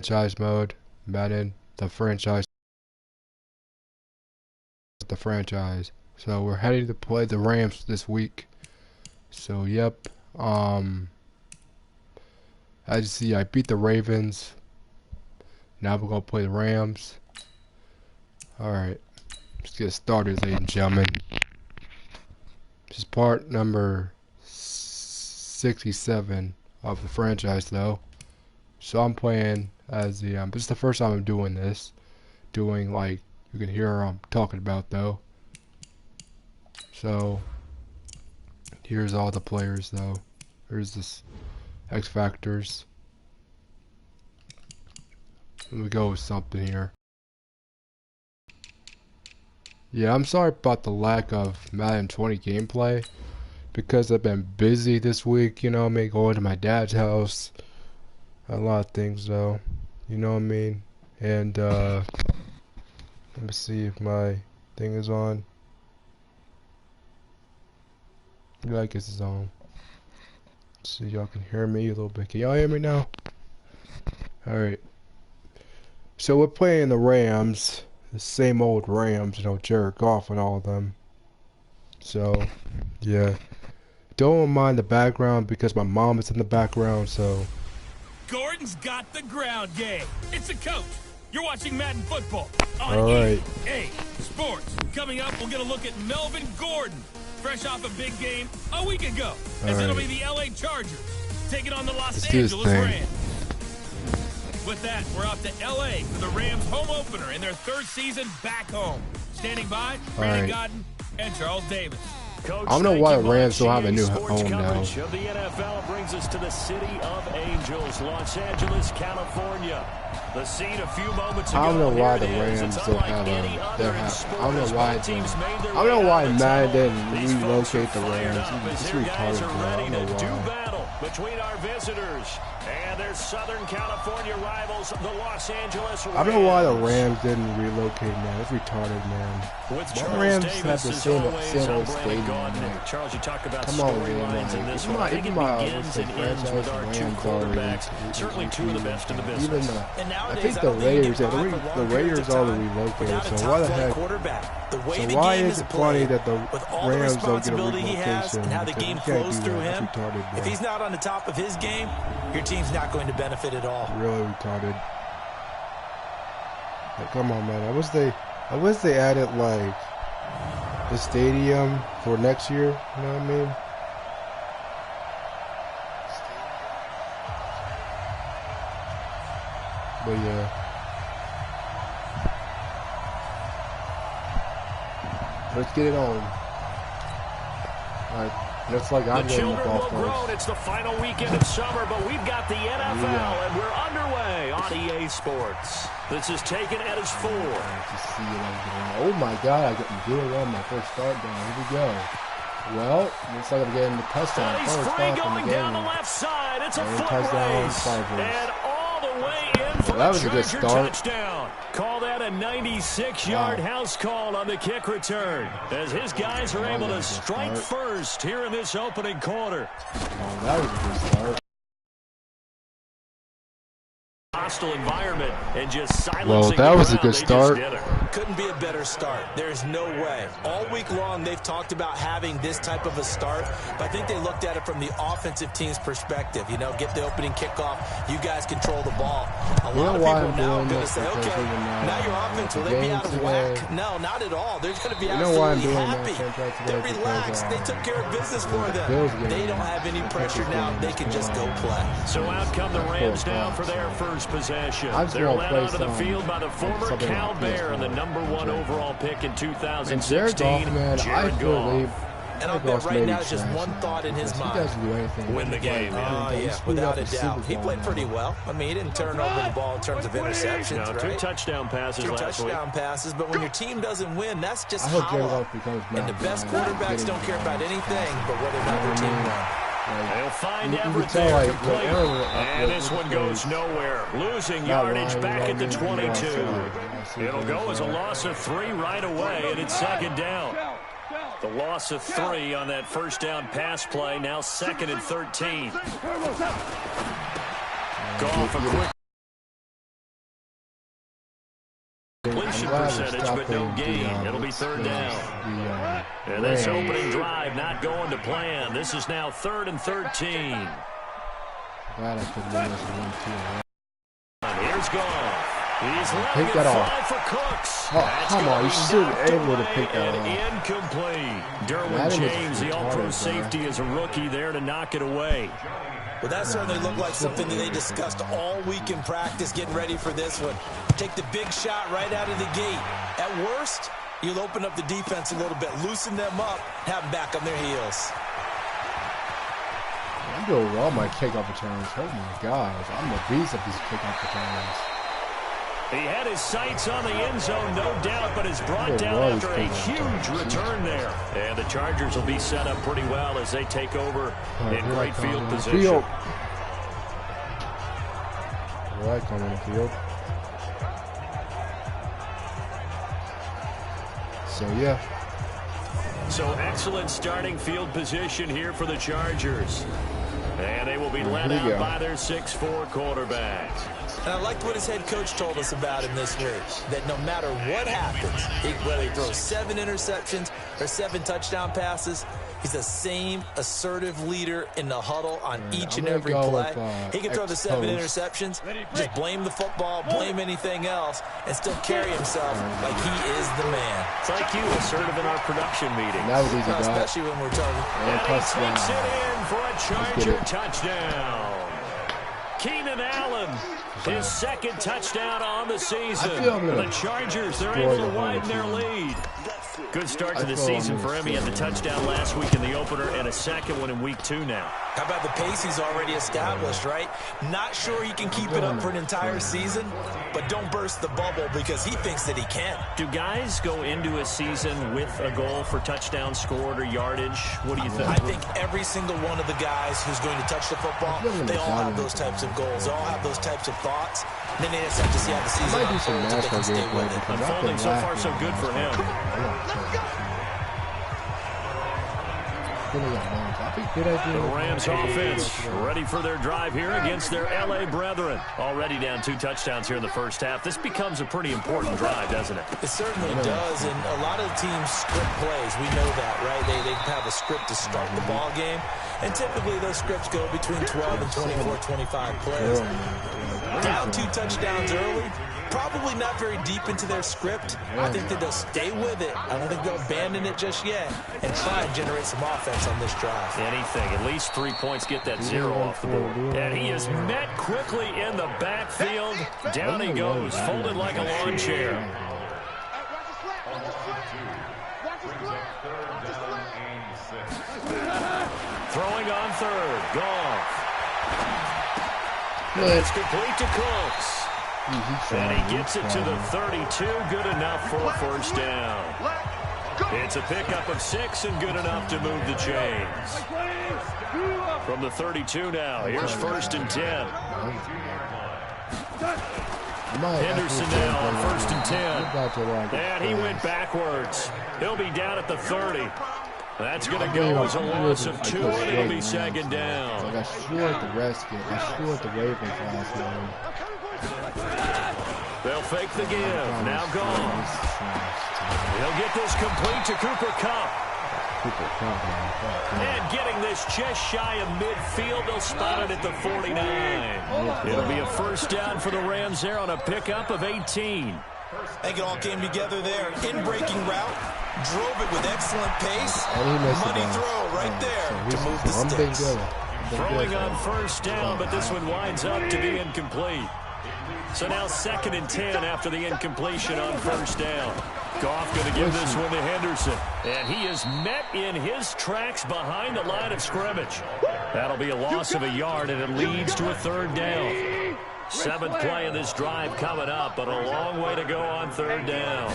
franchise mode, Madden, the franchise, So we're heading to play the Rams this week. So yep, as you see, I beat the Ravens. Now we're gonna play the Rams. All right, let's get started, ladies and gentlemen. This is part number 67 of the franchise, though. So I'm playing as the this is the first time I'm doing this. Like you can hear I'm talking about though. So here's all the players though. Here's this X Factors. Let me go with something here. Yeah, I'm sorry about the lack of Madden 20 gameplay because I've been busy this week, you know what I mean, going to my dad's house. A lot of things though, you know what I mean? And let me see if my thing is on. Yeah, I guess it's on. Let's see, y'all can hear me a little bit. Can y'all hear me now? Alright. So we're playing the Rams. The same old Rams, you know, Jared Goff and all of them. So, yeah. Don't mind the background because my mom is in the background, so. Gordon's got the ground game. It's the coach. You're watching Madden football on EA Sports. Coming up, we'll get a look at Melvin Gordon, fresh off a big game a week ago, as it'll be the LA Chargers taking on the Los Angeles Rams. With that, we're off to LA for the Rams home opener in their third season back home. Standing by, Brandon Godden and Charles Davis. Coach, I don't know why the Rams don't have a new home now. Of the NFL brings us to the city of Angels, Los Angeles, California. The scene a few moments ago. I don't know why the Rams don't have I don't know why. I don't know why Madden didn't relocate the Rams. It's retarded, bro. I don't know why. Between our visitors and their Southern California rivals, the Los Angeles Rams. I don't know why the Rams didn't relocate, man. It's retarded, man. The Rams have the same old stadium. Like, Charles, you talk about come on, storylines in this one. I think it begins and ends with our two quarterbacks. Certainly two of the best in the business. I think the Raiders are the relocated. So why the heck? So why is it funny that the Rams don't get a relocation? And how the game flows through him. If he's not on the top of his game, your team's not going to benefit at all. Really retarded. Like, come on, man. I wish they added like the stadium for next year. You know what I mean? But yeah. Let's get it on. Alright. Looks like I'm getting the ball first. It's the final weekend of summer, but we've got the NFL, and we're underway on EA Sports. This is taken at his 4. Oh my God, I got doing on my first start down. Here we go. Well, looks like I'm getting the touchdown. He's free going down the left side. It's a foot race. And all the way in for that was a good start. Touchdown. Call that a 96-yard house call on the kick return, as his guys are able to strike first here in this opening quarter. Oh, that was a good start. Hostile environment and just silencing. Well, that was a good start. Couldn't be a better start. There's no way. All week long, they've talked about having this type of a start, but I think they looked at it from the offensive team's perspective. You know, get the opening kickoff. You guys control the ball. A lot of people now are going to say, okay, now your offense, will they be out of whack? No, not at all. They're going to be absolutely happy. They're relaxed. They took care of business for them. They don't have any pressure now. They can just go play. So out come the Rams down for their first possession. They're led onto the field by the former Cal Bear and the #1 overall pick in 2016, Jared Goff. And I'll bet right now just one thought in his mind. He doesn't do anything. Win the game. Oh, yeah, without a doubt. He played pretty well. I mean, he didn't turn over the ball in terms of interceptions, right? 2 touchdown passes last week. 2 touchdown passes, but when your team doesn't win, that's just hollow. And the best quarterbacks don't care about anything but whether or not their team won. They'll find Everett there to play. And this one goes nowhere. Losing yardage back at the 22. It'll go as a loss of 3 right away, and it's second down. The loss of 3 on that first down pass play, now 2nd and 13. Goff a quick percentage, but no gain. It'll be third down. And this opening drive not going to plan. This is now 3rd and 13. Glad I couldn't win this 1-2. Here's Goff. He's letting it fly for Cooks. Oh, come on. You should be able to pick that off. Incomplete. Derwin James, the all-pro safety, is a rookie there to knock it away. Well, that certainly looked like something that they discussed all week in practice, getting ready for this one. Take the big shot right out of the gate. At worst, you'll open up the defense a little bit, loosen them up, have them back on their heels. I'm doing well my kickoff returns. Oh my gosh, I'm a beast of these kickoff returns. He had his sights on the end zone, no doubt, but is brought down after a huge return there. And the Chargers will be set up pretty well as they take over in great field position. Right, coming in the field. So, yeah. So, excellent starting field position here for the Chargers. And they will be led out by their 6'4" quarterback. And I liked what his head coach told us about him this week, that no matter what happens, whether he throws 7 interceptions or 7 touchdown passes, he's the same assertive leader in the huddle on each and every play. He can throw the 7 interceptions, just blame the football, blame anything else, and still carry himself like he is the man. It's like you, assertive in our production meeting. That was easy, especially when we're talking. And he takes it in for a Charger touchdown. Keenan Allen, his 2nd touchdown on the season. The Chargers, they're able to widen their lead. Good start to the season for him. He had the touchdown last week in the opener and a 2nd one in week 2 now. How about the pace he's already established, right? Not sure he can keep it up for an entire season, but don't burst the bubble because he thinks that he can. Do guys go into a season with a goal for touchdown scored or yardage? What do you think? I think every single one of the guys who's going to touch the football, they all have those types of goals. They all have those types of thoughts. And then they just have to see how the season unfolds if they can stay with it. Unfolding so far so good for him. The Rams offense ready for their drive here against their L.A. brethren. Already down 2 touchdowns here in the first half. This becomes a pretty important drive, doesn't it? It certainly does, and a lot of the teams script plays. We know that, right? They have a script to start the ball game, and typically those scripts go between 12 and 24, 25 plays. Down 2 touchdowns early, probably not very deep into their script. I think that they'll stay with it. I don't think they'll abandon it just yet and try and generate some offense on this drive. Anything. At least 3 points, get that 0 off the board. And he is met quickly in the backfield. Down he goes, folded like a lawn chair. Throwing on 3rd. Goff. It's complete to Cooks. And he gets it to the 32. Good enough for a first down. It's a pickup of 6 and good enough to move the chains. From the 32 now, here's 1st and 10. Henderson now on 1st and 10. And he went backwards. He'll be down at the 30. That's going to go as a loss of 2, and it'll be 2nd down. Like I scored the Redskins. I scored the Ravens last game. They'll fake the give. Now gone. He'll get this complete to Cooper Kupp. And getting this just shy of midfield, they'll spot it at the 49. It'll be a first down for the Rams there on a pickup of 18. I think it all came together there. In-breaking route, drove it with excellent pace. Money throw right there to move the sticks. Throwing on first down, but this one winds up to be incomplete. So now 2nd and 10 after the incompletion on first down. Goff going to give this one to Henderson. And he is met in his tracks behind the line of scrimmage. That'll be a loss of a yard, and it leads to a 3rd down. 7th play of this drive coming up, but a long way to go on 3rd down.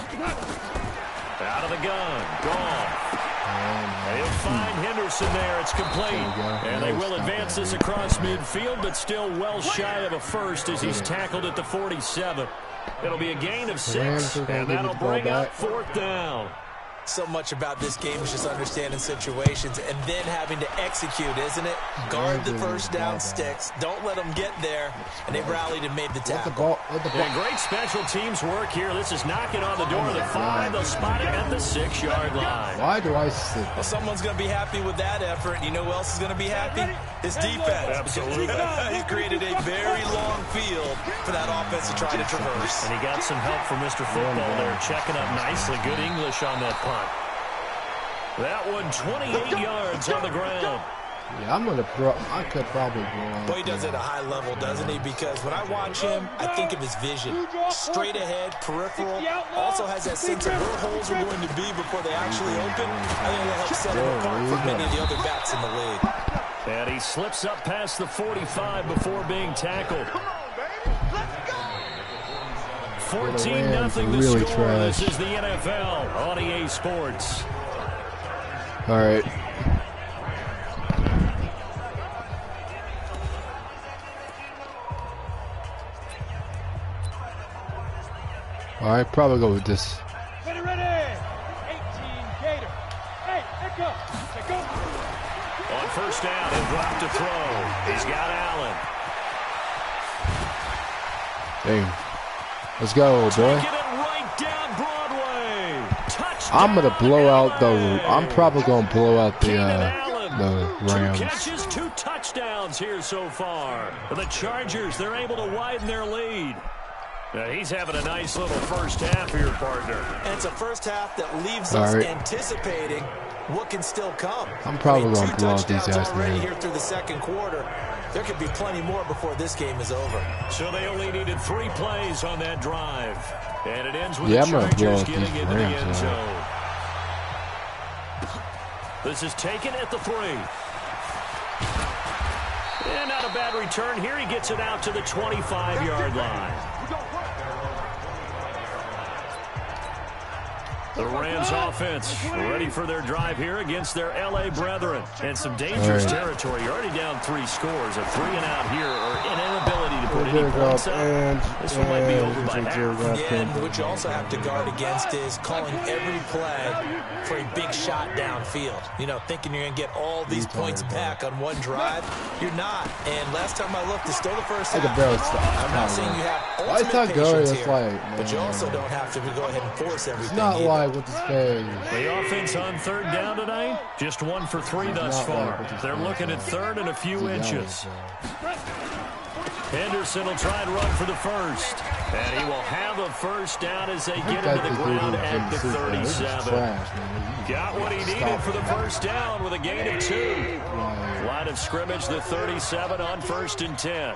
Out of the gun, Goff. They'll find Henderson there. It's complete. And they will advance this across midfield, but still well shy of a first as he's tackled at the 47. It'll be a gain of 6, and that'll bring up 4th down. So much about this game is just understanding situations and then having to execute, isn't it? Guard the first down sticks. Don't let them get there. And they rallied and made the tackle. Yeah, great special teams work here. This is knocking on the door of the 5. They'll spot it at the 6-yard line. Why do I sit? Well, someone's going to be happy with that effort. You know who else is going to be happy? His defense. Absolutely. He created a very long field for that offense to try to traverse. And he got some help from Mr. Football there, checking up nicely. Good English on that punt. That one 28 yards on the ground. Yeah, I could probably go. Boy, he does it at a high level, doesn't he? Because when I watch him, I think of his vision. Straight ahead, peripheral. Also has that sense of where holes are going to be before they actually open. I think it'll help set him apart from many of the other backs in the league. And he slips up past the 45 before being tackled. 14-0 the really score. trash. This is the NFL on EA Sports. All right. All right, probably go with this. Ready, 18 Gator. Hey, go. On first down, he'll drop to throw. He's got Allen. Dang. Let's go, boy. Taking it right down Broadway. Touchdown. I'm gonna blow out the. I'm probably gonna blow out the Rams. 2 catches, 2 touchdowns here so far. The Chargers, they're able to widen their lead. He's having a nice little first half here, partner. And it's a first half that leaves us anticipating what can still come. I'm probably going to blow out these guys, already here through the second quarter. There could be plenty more before this game is over. So they only needed 3 plays on that drive. And it ends with the the Chargers getting into the end zone. This is taken at the 3. And not a bad return here. He gets it out to the 25-yard line. The Rams offense ready for their drive here against their L.A. brethren. And some dangerous territory. You're already down 3 scores. A 3-and-out here or an inability to put any points up. This one might be over by half. And what you also have to guard against is calling every play for a big shot downfield. You know, thinking you're going to get all these points back on one drive. You're not. And last time I looked, it's still the first half. I'm not saying you have ultimate patience here, but you also don't have to go ahead and force everything. It's not like with the spade. The offense on third down tonight, just 1 for 3 thus far. They're looking at third and a few inches. Henderson will try and run for the first. And he will have a first down as they get into the ground at the 37. Got what he needed for the first down with a gain of 2. Line of scrimmage, the 37 on 1st and 10.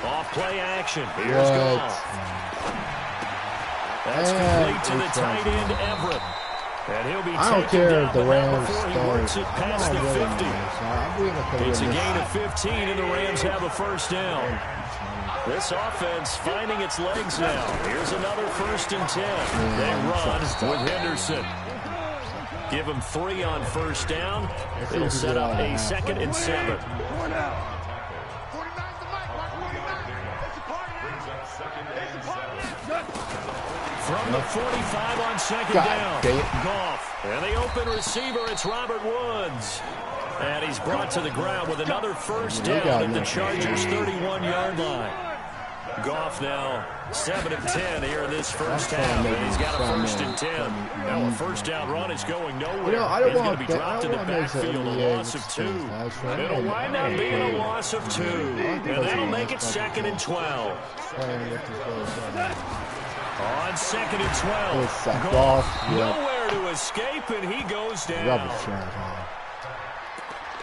Off play action. Here's Goff. That's complete to the tight end, Everett. And he'll be taken down the Rams before he works it past the 50. It's a gain of 15, and the Rams have a first down. This offense finding its legs now. Here's another 1st and 10. They run with Henderson. Give them 3 on first down. It'll set up a 2nd and 7. From the 45 on 2nd down. Goff. And the open receiver, it's Robert Woods. And he's brought to the ground with another first down at the Chargers' 31-yard line. Goff now 7 of 10 here in this first half, and he's got a 1st and 10. Now a first down run is going nowhere. He's going to be dropped in the backfield, a loss of 2. It'll wind up being a loss of 2, and that'll make it 2nd and 12. On 2nd and 12, Goff nowhere to escape, and he goes down.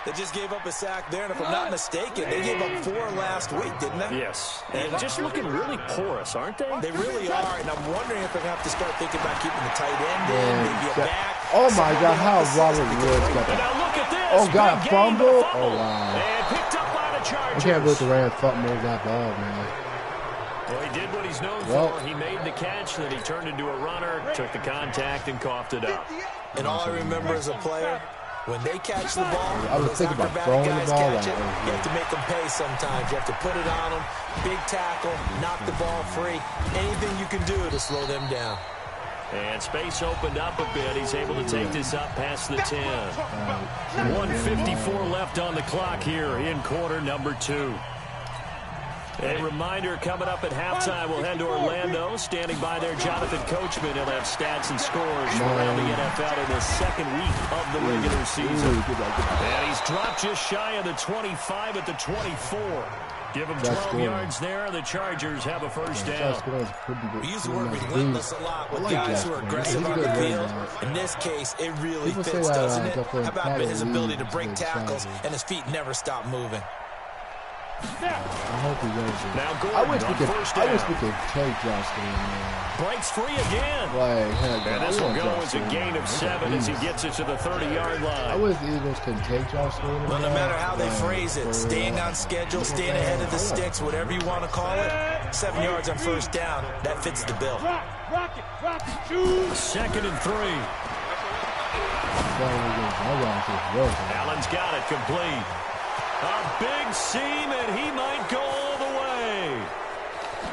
They just gave up a sack there, and if I'm not mistaken, they gave up 4 last week, didn't they? Yes. And just looking really porous, aren't they? They really are, and I'm wondering if they're going to have to start thinking about keeping the tight end in, maybe a back. Oh, my God, how Robert Woods got that. Now look at this. Oh, got a fumble? Oh, wow. And picked up by the Chargers. I can't believe the Rams fumbled that ball, man. Well, he did what he's known for. He made the catch, then he turned into a runner, took the contact, and coughed it up. And all I remember as a player When they catch the ball, I was thinking about throwing the ball. You have to make them pay sometimes. You have to put it on them. Big tackle, knock the ball free. Anything you can do to slow them down. And space opened up a bit. He's able to take this up past the 10. 1:54 left on the clock here in quarter number 2. A reminder, coming up at halftime, we'll head to Orlando. Standing by there, Jonathan Coachman. He'll have stats and scores from around the NFL in the second week of the regular season. And he's dropped just shy of the 25 at the 24. Give him 12 yards there. The Chargers have a first down. We use the word relentless a lot with guys who are aggressive on the field. In this case, it really fits, doesn't it? How about his ability to break tackles and his feet never stop moving? I hope he goes there. Now Gordon, I wish we could take Josh Gordon. Breaks free again. And this will go as a gain of 7 as he gets it to the 30-yard line. I wish the Eagles could take Josh Gordon. Well, no matter how they phrase it, staying on schedule, staying ahead of the sticks, whatever you want to call it, 7 yards on first down, that fits the bill. Rocket, shoot. 2nd and 3. Allen's got it complete. A big seam, and he might go all the way.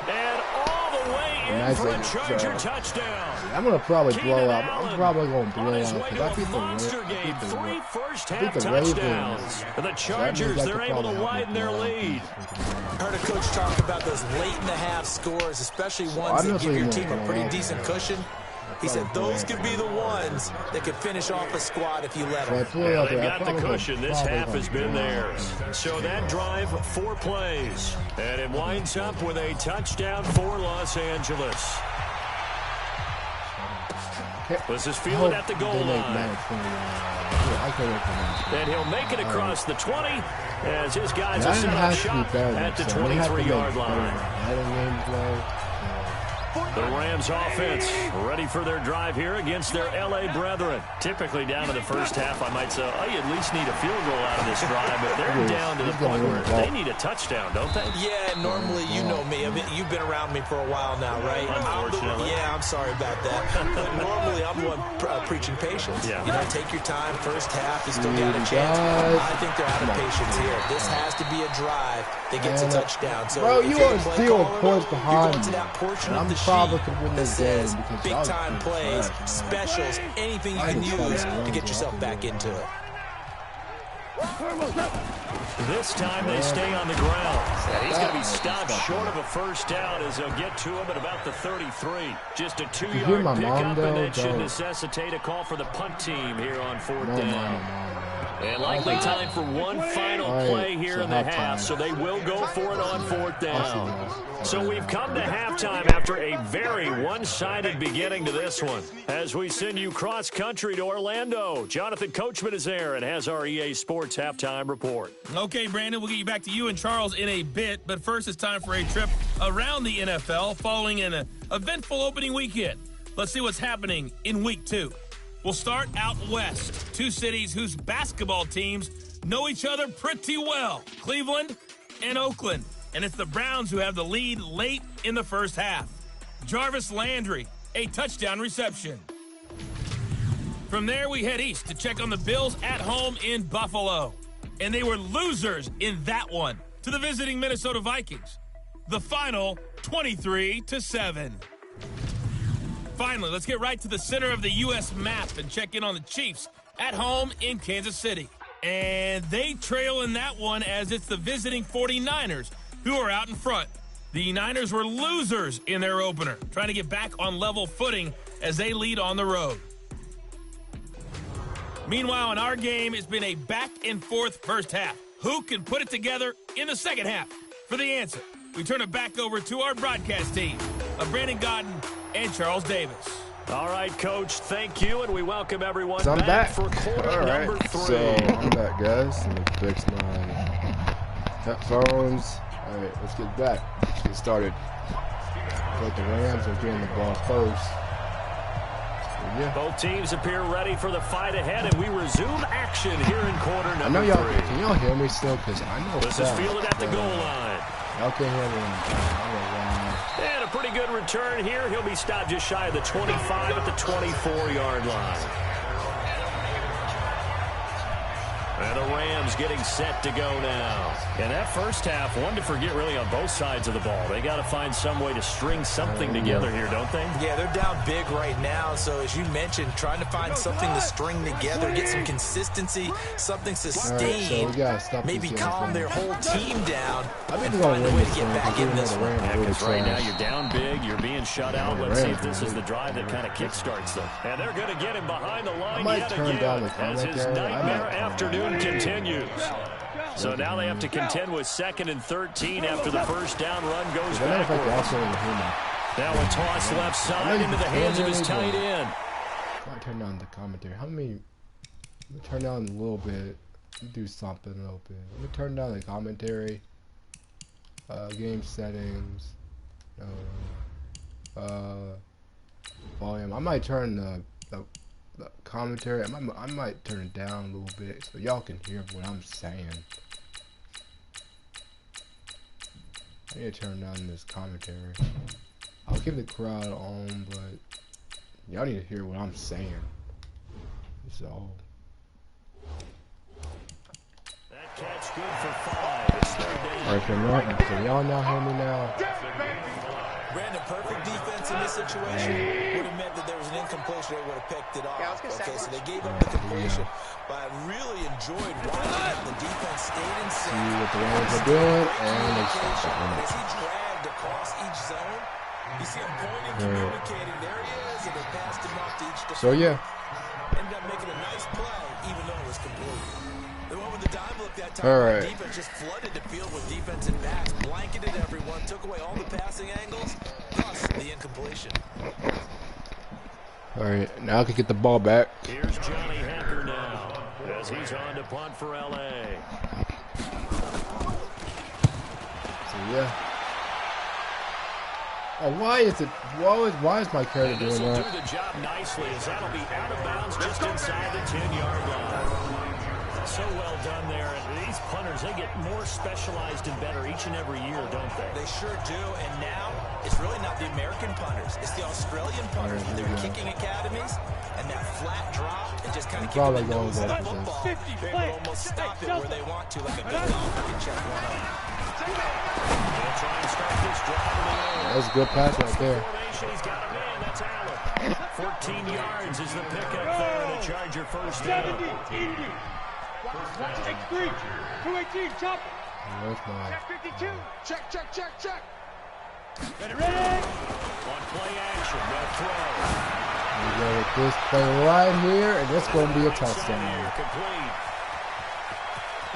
And all the way in for a Charger touchdown. I'm going to probably blow up. I'm probably going to blow up. Monster game, 3 first-half touchdowns. The Chargers, they're able to widen their lead. Heard a coach talk about those late-in-the-half scores, especially ones that give your team a pretty decent cushion. He said those could be the ones that could finish off a squad if you let them. Well, they've got the cushion. This half has been theirs. So that drive, 4 plays. And it winds up with a touchdown for Los Angeles. This is fielded at the goal line. And he'll make it across the 20 as his guys are set up shop at the 23-yard line. The Rams offense ready for their drive here against their L.A. brethren. Typically down to the first half, I might say, oh, you at least need a field goal out of this drive, but they're down to the point where they need a touchdown, don't they? Yeah, normally, you know me. I mean, you've been around me for a while now, right? Unfortunately. I'm sorry about that. But normally, I'm the one preaching patience. Yeah. You know, take your time. First half, you still got a chance. I think they're out of patience here. This has to be a drive that gets a touchdown. So bro, you are still points you're behind going to that portion of the sheet that says big-time plays, specials, anything you can use to get yourself back into it. This time they stay on the ground. And he's going to be stopped short of a first down as they'll get to him at about the 33. Just a 2-yard pickup, and that should necessitate a call for the punt team here on 4th down. And likely time for one final play here in the half, so they will go for it on 4th down. So we've come to halftime after a very one-sided beginning to this one. As we send you cross-country to Orlando, Jonathan Coachman is there and has our EA Sports halftime report. Okay, Brandon, we'll get you back to you and Charles in a bit, but first it's time for a trip around the NFL following an eventful opening weekend. Let's see what's happening in Week 2. We'll start out west. 2 cities whose basketball teams know each other pretty well, Cleveland and Oakland. And it's the Browns who have the lead late in the first half. Jarvis Landry, a touchdown reception. From there, we head east to check on the Bills at home in Buffalo. And they were losers in that one to the visiting Minnesota Vikings. The final, 23-7. Finally, let's get right to the center of the U.S. map and check in on the Chiefs at home in Kansas City. And they trail in that one as it's the visiting 49ers who are out in front. The Niners were losers in their opener, trying to get back on level footing as they lead on the road. Meanwhile, in our game, it's been a back-and-forth first half. Who can put it together in the second half? For the answer, we turn it back over to our broadcast team of Brandon Godden and Charles Davis. All right, Coach, thank you, and we welcome everyone So I'm back for quarter number 3. So I'm back, guys. Let me fix my headphones. All right, let's get back. Let's get started. But the Rams are getting the ball first. So, yeah. Both teams appear ready for the fight ahead, and we resume action here in quarter number 3. I know y'all can y'all hear me still? Because I know this is fielded at the goal line. Y'all can hear me. And a pretty good return here. He'll be stopped just shy of the 25 at the 24-yard line. And the Rams getting set to go now. And that first half, one to forget really on both sides of the ball. They got to find some way to string something together here, don't they? Yeah, they're down big right now. So as you mentioned, trying to find something to string together, get some consistency, something sustained, maybe calm their whole team down, and find a way to get back in this one. Yeah, because right now you're down big, you're being shut out. Let's see if this is the drive that kind of kickstarts them. And they're going to get him behind the line yet again as his nightmare afternoon continues. So now they have to contend with 2nd and 13 after the first down run goes backwards. Now a toss left side into the hands of his tight end. I turn down the commentary. Let me turn down a little bit. Do something a little bit. Let me turn down the commentary. Game settings. Volume. I might turn the commentary. I might turn it down a little bit so y'all can hear what I'm saying. I need to turn down this commentary. I'll keep the crowd on, but y'all need to hear what I'm saying. So. That catch good for 5. It's 3rd down. Can y'all now hear me now? Brandon, perfect defense in this situation would have meant that there was an incompletion. They would have picked it off. Okay, so they gave up the completion. But I really enjoyed watching the defense stayed in sync. See what the Rams are doing, and they stop it. As he dragged across each zone, you see him pointing, communicating. There he is, and they passed him off to each defense. So yeah. Ended up making a nice play, even though it was complete. The one with the dime look that time, all right. Defense just flooded the field with defensive backs, blanketed everyone, took away all the passing angles, plus the incompletion. All right, now I can get the ball back. Here's Johnny Hacker now, as he's on to punt for LA. So yeah. Oh, why is it? Why is my character doing that? This will do the job nicely, as that'll be out of bounds just inside the 10-yard line. So well done there. And these punters, they get more specialized and better each and every year, don't they? They sure do. And now it's really not the American punters. It's the Australian punters. They're kicking academies, and that flat drop and just kind of kicking the nose of the football. They will almost stop it where they want to, like a good golfer can check one up. They'll try and start this drive in the air. That's a good pass right there. He's got a man. That's Allen. 14 yards is the pickup there, and a Charger first down. 6-3, 218, chop. Where's my? Check 52. Check. Ready. On play action, they'll throw. We got this play right here, and it's going to be a touchdown. Complete.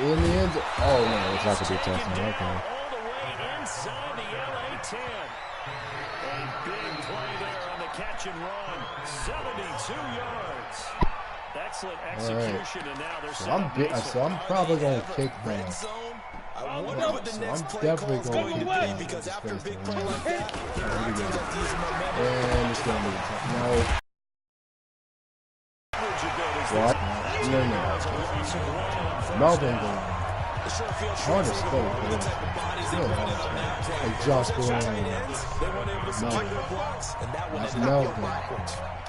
In the end. Oh no, it's not going to be a touchdown. Okay. All the way inside the LA 10. A big play there on the catch and run. 72 yards. Excellent execution, and now they're so I'm probably going to kick them. I wonder what the next play definitely call's going to be, because after a big play like that, and it's going to be no. What? No. Melvin going. Hard to spell. Like Josh going. No. Melvin.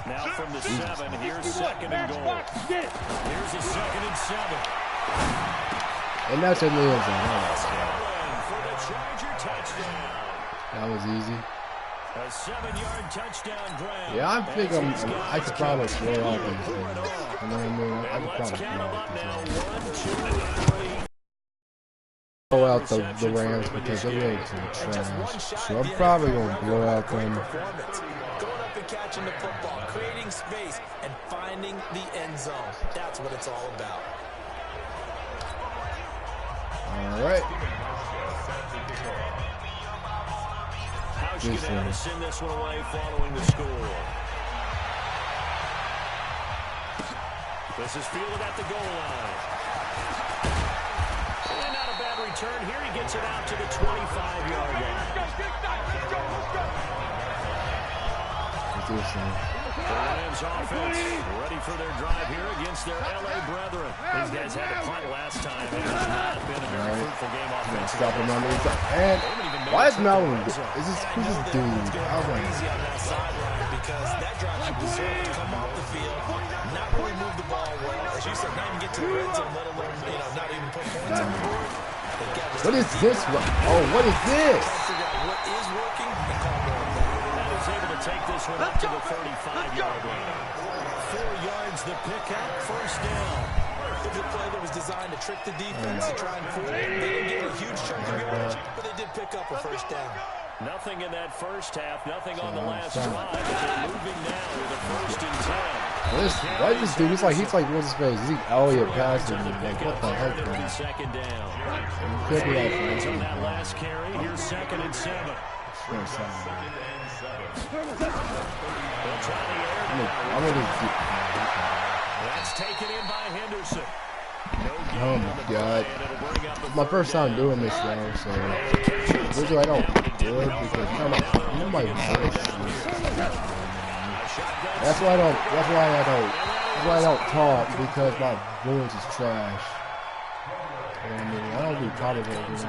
Now from the 7, here's 2nd and goal. Here's a 2nd and 7. And that's in the end zone. For the Charger touchdown. That was easy. A 7-yard touchdown grab. Yeah, I think I could probably blow out these things. You know what I mean? I could probably blow out the Rams because they're really trash. So I'm probably going to blow out them. Catching the football, creating space, and finding the end zone. That's what it's all about. All right. How's you going to send this one away following the score? This is fielded at the goal line. And not a bad return here. He gets it out to the 25-yard line. The Rams offense ready for their drive here against their LA brethren. These guys had to punt last time. It has not been a very fruitful game offensively. Stop him on the inside. And why is Melvin? Who's this dude? Easy on that sideline, because that drive should deserve to come off the field, not really move the ball well, as you said, not even get to the red zone, let alone, not even put points on the board. What is this? Oh, what is this? Figure out what is working and call more of that. And he's able to take this one up to the 35-yard line. 4 yards the pickup, first down. It was a play that was designed to trick the defense to try and fool them. They didn't get a huge chunk of yardage, but they did pick up a first down. Nothing in that first half, nothing on the last drive. They're moving now with a 1st and 10. What is this dude? He's like, what's his face? Is he Elliott passing? Like, what the heck, man? Second down. Could be like On that last carry, here's 2nd and 7. They'll try I'm going to That's taken in by Henderson. Oh my god. It's my first time doing this though, so usually I don't do it because my voice is that's why I don't talk, because my voice is trash. I don't do commentating because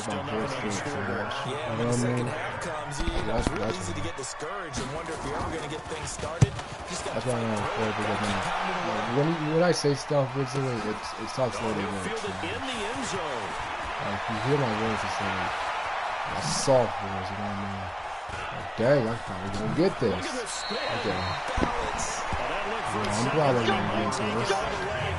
my voice is trash. Yeah, when the second half comes, it's really easy to get discouraged and wonder if you're ever going to get things started. That's why I don't play because when I say stuff, it talks a little bit. Like, you hear my voice, it's like a soft voice, you know what I mean? Like, dang, I'm probably going to get this. Okay. I'm probably going to get this.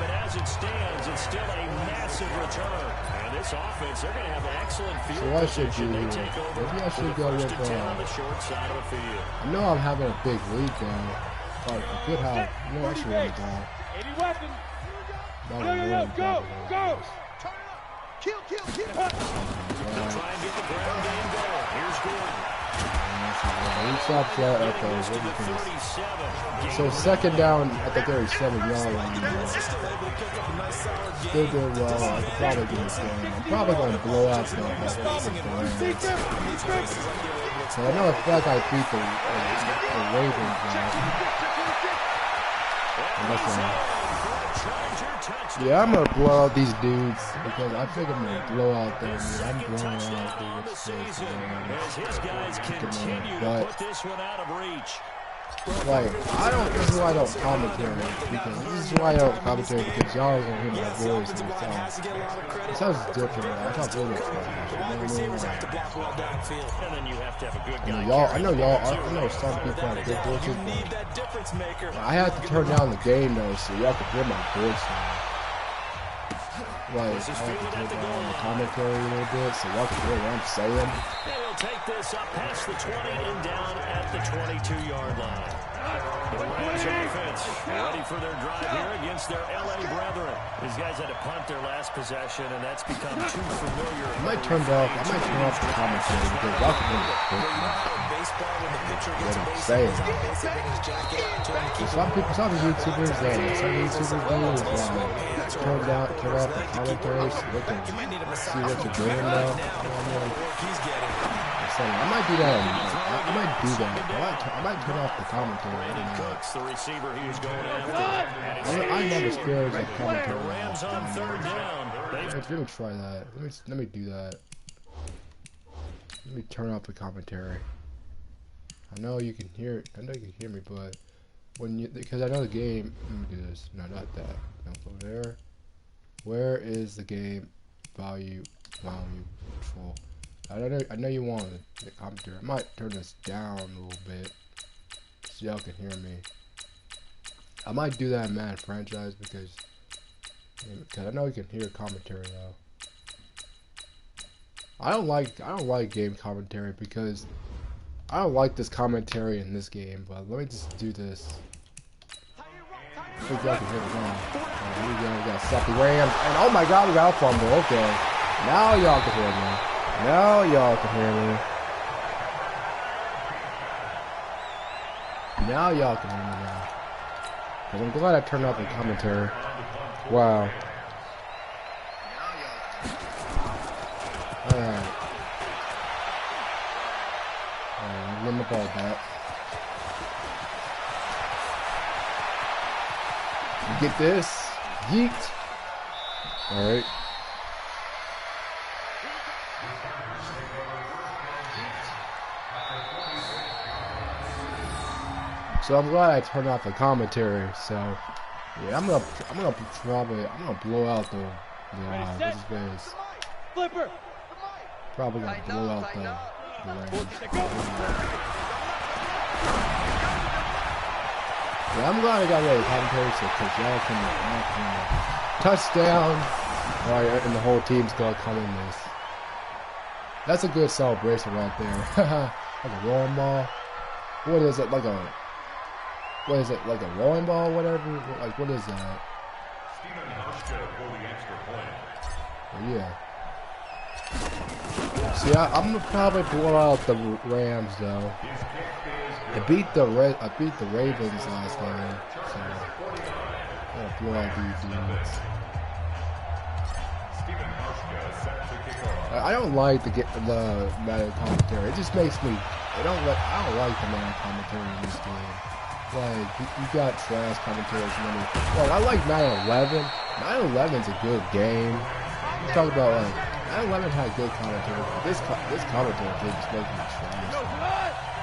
But as it stands, it's still a massive return. And this offense, they're going to have an excellent field. So I should do, maybe I should go with, I know I'm having a big lead though. But I could have, I should run it down. 80 weapons. Go. Kill. Try and get the ground game going. Here's Gordon. So 2nd down at the 37-yard line. Still doing well. I could probably get this game. I'm probably going to blow out the Rams. So I know the fact I beat the Ravens yeah, I'm going to blow out these dudes because I think I'm going to blow out them. I'm blowing out dudes. Like, this is why I don't commentate, because y'all don't hear my voice and it sounds different. I sound really trash. I know some people have good voices, but I have to turn down the game though, so y'all can hear my voice now. Like, I have to turn down the commentary a little bit, so y'all can hear what I'm saying. They'll take this up past the 20 and down at the 22-yard line. The Rams offense ready for their drive here against their LA brethren. These guys had to punt their last possession, and that's become too familiar. I might turn off the commentary because y'all can hear what I'm saying. Some YouTubers do is turn off the commentary so they can see what you're doing now. I might do that. I might turn off the commentary. Cooks, the receiver he was going after. I never scared of commentary. Rams on 3rd down. Let me try that. Let me do that. Let me turn off the commentary. I know you can hear it. I know you can hear me, but because I know the game. Let me do this. No, not that. Don't go there. Where is the game volume control? I know you want the commentary. I might turn this down a little bit so y'all can hear me. I might do that in Madden franchise because I know you can hear commentary though. I don't like game commentary because I don't like this commentary in this game. But let me just do this. I think y'all can hear it now. Here we go. We got stop the Rams, and oh my God, we got a fumble. Okay, now y'all can hear me. Now y'all can hear me. Now y'all can hear me now. Cause I'm glad I turned off the commentary. Wow. Alright. I'm getting the ball back. You get this. Yeet. Alright. So I'm glad I turned off the commentary, so Yeah, I'm gonna blow out the what's his face? Flipper. Probably gonna blow out the Rams. Yeah, I'm glad I got rid of commentary because y'all can touchdown. Alright, and the whole team's gonna come in this. That's a good celebration right there. Like a rolling ball. What is it? Like a rolling ball, whatever? Like, what is that? Yeah. See, I'm gonna probably blow out the Rams though. I beat the Ravens last time, so I'm gonna blow out these dudes. I don't like the Madden commentary. It just makes me. I don't like the Madden commentary in this game. Like you got trash commentators. Like I like 9/11. 9/11's a good game. You talk about like 9/11 had good commentary. But this commentary just makes me trash.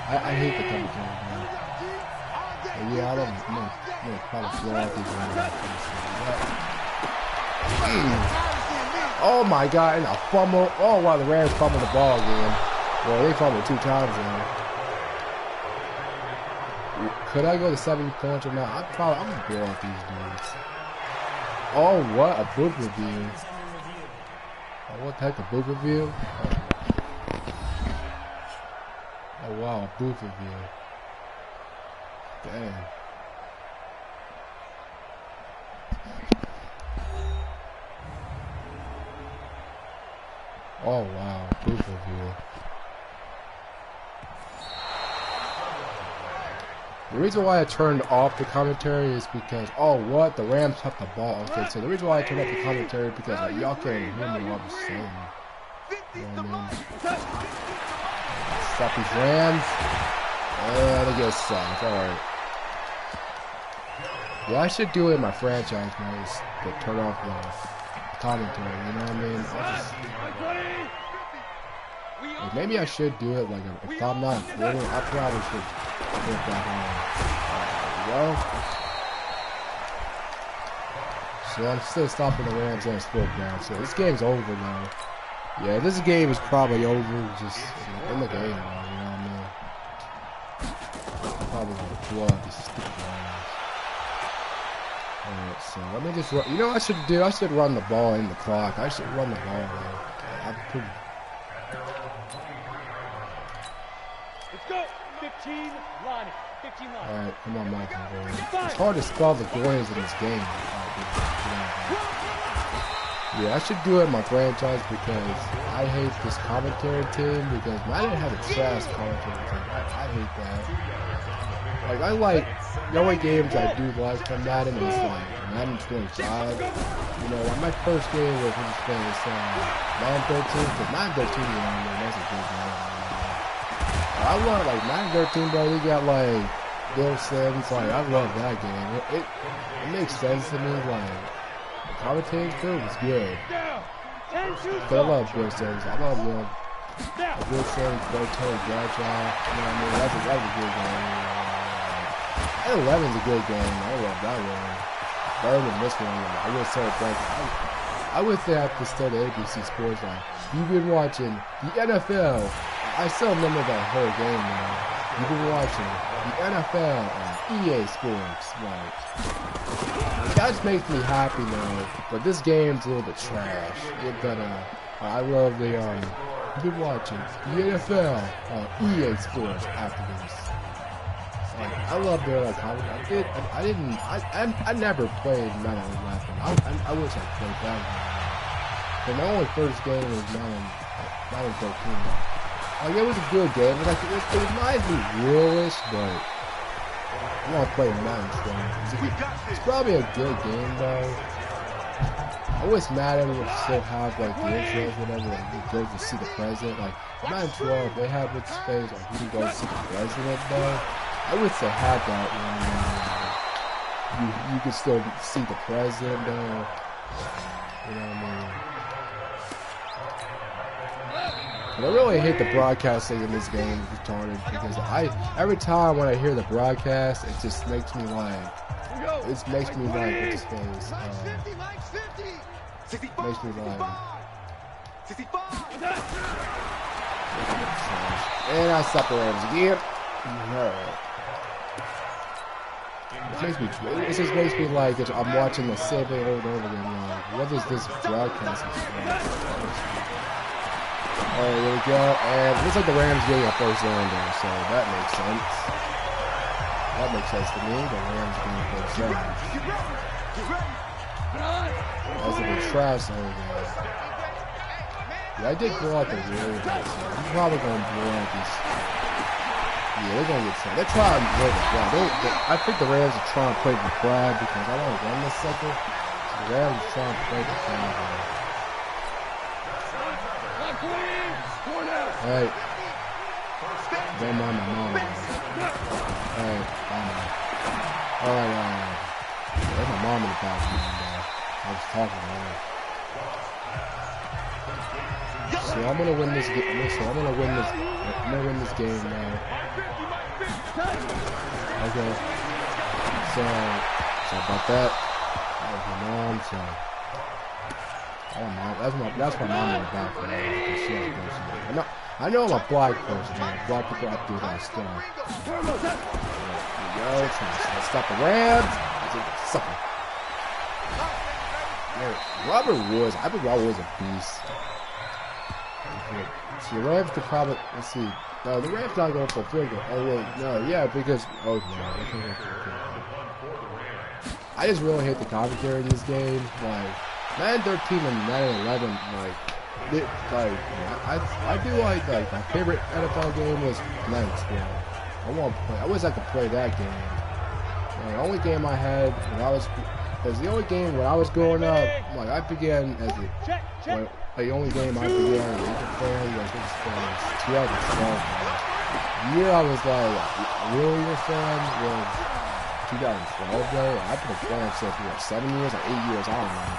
I hate the commentary, man. But yeah, I'm gonna probably blow out these Rams. Oh my God, and a fumble. Oh wow, the Rams fumbled the ball again. Well, they fumbled 2 times now. Could I go to 7 points or not? I'm gonna blow out these dudes. Oh, what a boot review. Oh, what the heck, a boot review? Oh wow, a boot review. Dang. Oh wow, booth review. The reason why I turned off the commentary is because, oh what, the Rams took the ball. Okay, so the reason why I turned off the commentary is because like, y'all can't hear me what I'm saying. You know what I mean? Stop these Rams. And they get sacked, alright. Yeah, I should do it in my franchise mode, to turn off the commentary, you know what I mean? Like maybe I should do it, like, if I'm not recording, I probably should put that on. Well, so I'm still stopping the Rams on split now, so this game's over now. Yeah, this game is probably over, just in the game now, you know what I mean? I'm probably gonna blow out these stupid Rams. Alright, so let me just run. You know what I should do? I should run the ball in the clock. I should run the ball though. I'm pretty. Let's go. 15 line. 15 line. Alright, come on, Michael. It's hard to spell the goals in this game. Yeah, I should do it in my franchise because I hate this commentary team because I didn't have a trash commentary team. I hate that. Like, I like, the only games I do like from Madden is like Madden 25. You know, like my first game was Madden 13, because Madden 13, you know, that's a good game. I love, like, Madden 13, bro, they got, like, Bill Sims, like, I love that game. It makes sense to me, like, the commentating too was good. But I love Bill Sims. I love Bill Sims, Tony Bradshaw, you know what I mean? That's a good game. 11's a good game. I love that one. Better than this one. I would say I would say I have to start the ABC Sports line. You've been watching the NFL. I still remember that whole game now. You've been watching the NFL on EA Sports. Like, that just makes me happy now. But this game's a little bit trash. But I love the you've been watching the NFL on EA Sports after this. Like, I love their like comedy. I never played Madden 11. I wish I played that one. But my only first game was Madden 13. Like, it was a good game. Like, it might be realish, but I want to play Madden 12. It's probably a good game though. I wish Madden would still have like the intros, whatever. Like, you go to see the president. Like Madden 12, they have its phase. Like, you can go see the president though. I wish they had that when you could still see the president though. You know what I mean? But I really hate the broadcasting in this game. It's retarded because every time when I hear the broadcast, it just makes me like. It makes me like what's his face. Makes me like. And I stop the Rams again. Alright. It just makes me like I'm watching the same thing over and over again. Like, what is this broadcasting stuff? Alright, here we go. And it looks like the Rams getting a first down there, so that makes sense. That makes sense to me. The Rams getting a first down. That's a bit trash over there. Yeah, I did blow out the rear, so I'm probably going to blow out these. Yeah, they're going to get some. They're trying to win it. Yeah, I think the Rams are trying to play the crowd because I want to run this sucker. So the Rams are trying to play the crowd. Alright. Don't mind my mom. Alright, Alright, there's my mom in the background. I was talking to her. So I'm gonna win this game. So I'm gonna win this game now. Okay. So about that. That was my mom. So that's my mom in the background. She has a person. I know I'm a black person. Black people have to do that stuff. There we go. Trying to stop the Rams. Sucker. Robert Woods. I think Robert Woods is a beast. See, the Rams could probably, let's see. No, the Rams not going for a field goal. Oh, wait, no, yeah, because, oh, no. I just really hate the commentary in this game. Like, Madden 13 and Madden 11, I do like my favorite NFL game was Madden 12. I always like to play that game. The only game I had when I was, because the only game when I was growing up, like, I began as a, the only game I began as a fan was 2012. The year I was like really a fan was 2012 though. I've been a fan since 7 years or 8 years, I don't know.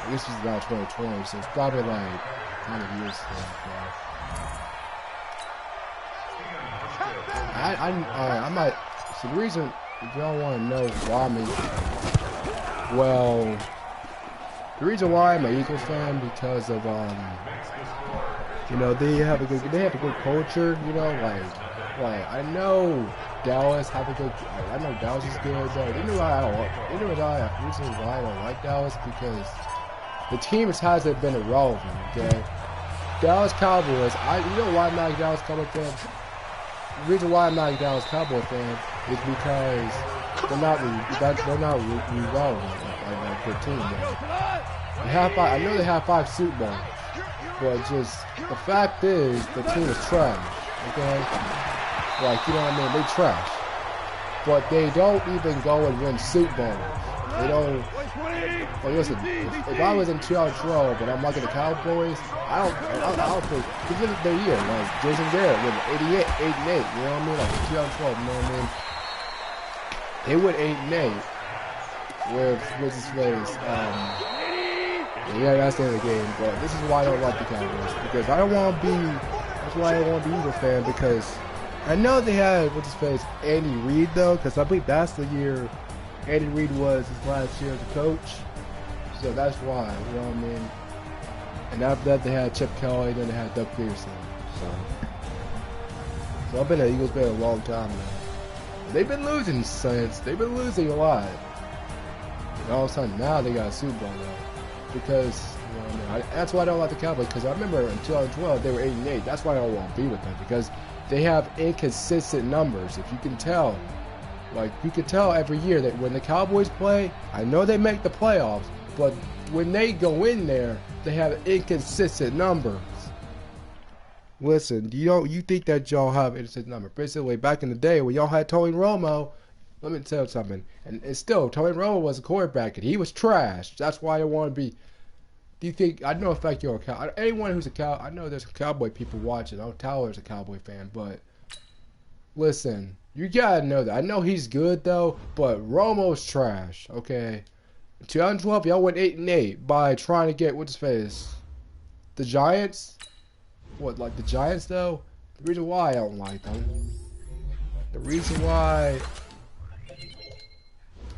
This is about 2020, so it's probably like kind of years ago. I might. So the reason, if y'all want to know why the reason why I'm an Eagles fan because of you know, they have a good culture. You know, like I know Dallas have a good. I know Dallas is good. Though you know why I don't like Dallas because the team hasn't been irrelevant. Okay, Dallas Cowboys. You know why I'm not a Dallas Cowboy fan? The reason why I'm not a Dallas Cowboy fan is because they're not relevant like good team. I know they have 5 Super Bowls, but just the fact is the team is trash. Okay, like you know what I mean? They trash, but they don't even go and win Super Bowls. They don't. Like listen, if I was in 2012 and I'm looking at the Cowboys, I don't think this is their year. Like Jason Garrett with 8 and 8. You know what I mean? Like 2012. You know what I mean? They went 8 and 8 with his face. Yeah, that's the end of the game. But this is why I don't like the Cowboys because I don't want to be. That's why I don't want to be Eagles fan because I know they had what's his face Andy Reid though because I believe that's the year Andy Reid was his last year as a coach. So that's why, you know what I mean? And after that, they had Chip Kelly, then they had Doug Peterson. So I've been an Eagles fan a long time now. They've been losing since. They've been losing a lot. And all of a sudden, now they got a Super Bowl now. Because, you know what I mean? That's why I don't like the Cowboys. Because I remember in 2012, they were 8 and 8. That's why I don't want to be with them. Because they have inconsistent numbers, if you can tell. Like, you can tell every year that when the Cowboys play, I know they make the playoffs, but when they go in there, they have inconsistent numbers. Listen, you think that y'all have inconsistent numbers. Basically, back in the day when y'all had Tony Romo, let me tell you something. And still, Tony Romo was a quarterback, and he was trash. That's why I want to be. Do you think, I know in fact you're a Cowboy. Anyone who's a Cowboy, I know there's Cowboy people watching. Oh, Tyler's a Cowboy fan, but listen. You gotta know that. I know he's good though, but Romo's trash. Okay, in 2012, y'all went 8 and 8 by trying to get what's his face, the Giants. What, like the Giants though? The reason why I don't like them. The reason why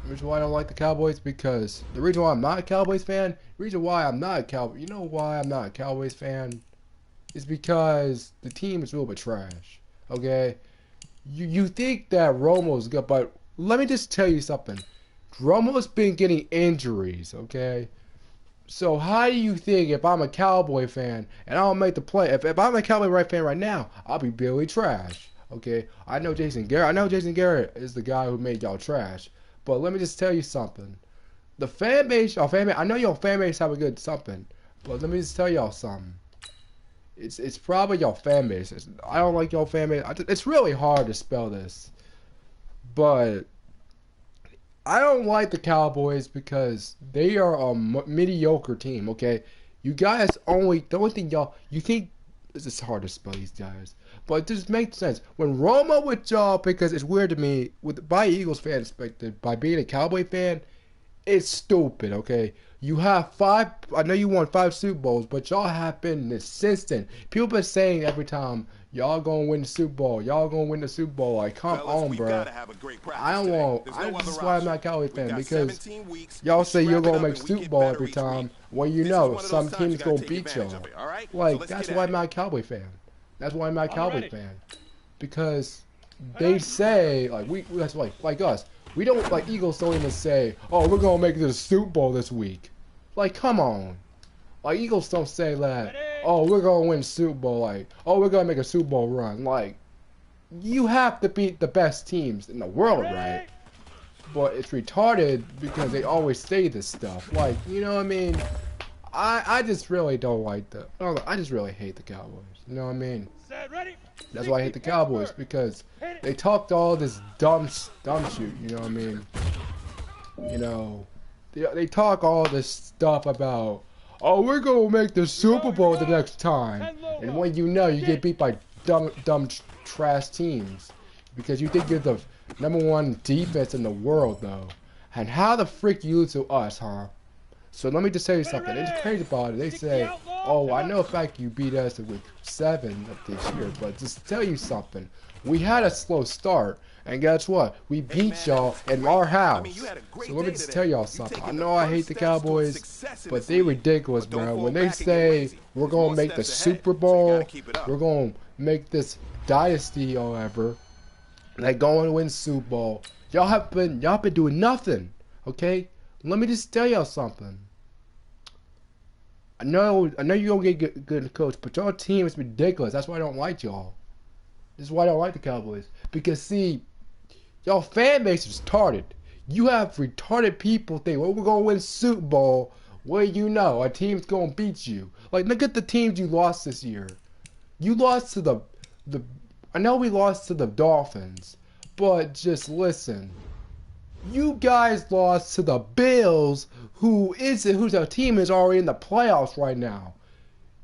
I don't like the Cowboys because the reason why I'm not a Cowboys fan, the reason why I'm not a Cowboy, you know why I'm not a Cowboys fan? Is because the team is a little bit trash. Okay? You think that Romo's good, but let me just tell you something. Romo's been getting injuries, okay? So how do you think if I'm a Cowboy fan and I don't make the play, if I'm a Cowboy fan right now, I'll be Billy Trash. Okay? I know Jason Garrett is the guy who made y'all trash. But let me just tell you something. The fan base, I know your fan base have a good something, but let me just tell y'all something. It's probably your fan base. I don't like your fan base. It's really hard to spell this, but I don't like the Cowboys because they are a mediocre team. Okay, you guys the only thing you think this is hard to spell these guys, but it just makes sense when Roma with y'all because it's weird to me by Eagles fan perspective by being a Cowboy fan. It's stupid, okay? You have I know you won 5 Super Bowls, but y'all have been consistent. People been saying every time, y'all gonna win the Super Bowl. Y'all gonna win the Super Bowl. Like, come on, bro. I don't want, this is why I'm not a Cowboy fan, because y'all say you're gonna make Super Bowl every time, when you know some team's gonna beat y'all. Like, that's why I'm not a Cowboy fan. That's why I'm not a Cowboy fan. Because they say, that's like us. We don't, like, Eagles don't even say, oh, we're going to make it to the Super Bowl this week. Like, come on. Like, Eagles don't say that, oh, we're going to win Super Bowl. Like, oh, we're going to make a Super Bowl run. Like, you have to beat the best teams in the world, right? But it's retarded because they always say this stuff. Like, you know what I mean? I just really don't like I just really hate the Cowboys. You know what I mean? That's why I hate the Cowboys, because they talked all this dumb shit, you know what I mean? You know, they talk all this stuff about, oh, we're going to make the Super Bowl the next time. And when you know, you get beat by dumb trash teams. Because you think you're the #1 defense in the world, though. And how the frick you lose to us, huh? So let me just tell you something. It's crazy about it. They say, oh, I know the fact you beat us in week 7 of this year, but just tell you something. We had a slow start, and guess what? We beat y'all in our house. So let me just tell y'all something. I know I hate the Cowboys, but they ridiculous, bro. When they say we're going to make the Super Bowl, we're going to make this dynasty or whatever, like going to win Super Bowl, y'all been doing nothing, okay? Let me just tell y'all something. I know you're going to get good coach, but your team is ridiculous. That's why I don't like y'all. This is why I don't like the Cowboys. Because, see, y'all fan base is retarded. You have retarded people think, well, we're going to win Super Bowl. Well, you know, our team's going to beat you. Like, look at the teams you lost this year. You lost to I know we lost to the Dolphins, but just listen. You guys lost to the Bills, whose team is already in the playoffs right now.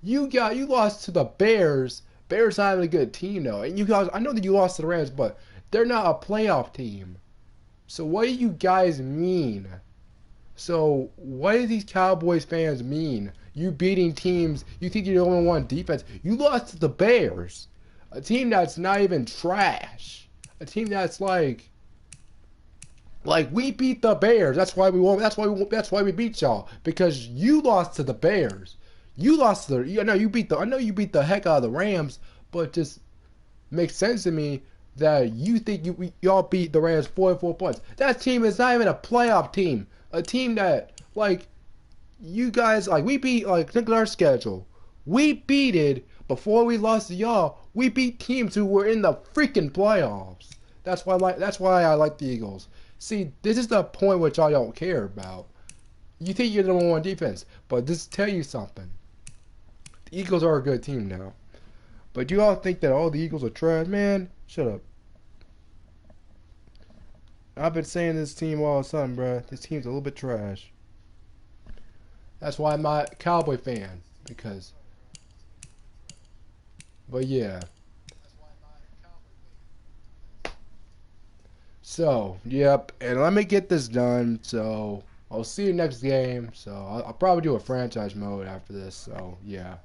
You lost to the Bears. Bears not even a good team though. And you guys, I know that you lost to the Rams, but they're not a playoff team. So what do you guys mean? So what do these Cowboys fans mean? You beating teams, you think you're the only one defense. You lost to the Bears. A team that's not even trash. A team that's like we beat the Bears. That's why we won. That's why we beat y'all, because you lost to the Bears. You lost to I know you beat the heck out of the Rams, but it just makes sense to me that you think y'all beat the Rams 44 points. That team is not even a playoff team. A team that you guys we beat look at our schedule. We beat it before we lost to y'all. We beat teams who were in the freaking playoffs. That's why I like the Eagles. See, this is the point which I don't care about. You think you're the #1 defense, but just tell you something. The Eagles are a good team now. But you all think that all the Eagles are trash? Man, shut up. I've been saying this team all of a sudden, bro. This team's a little bit trash. That's why I'm not a Cowboy fan. But yeah. So, yep. And let me get this done. So, I'll see you next game. So, I'll probably do a franchise mode after this. So, yeah.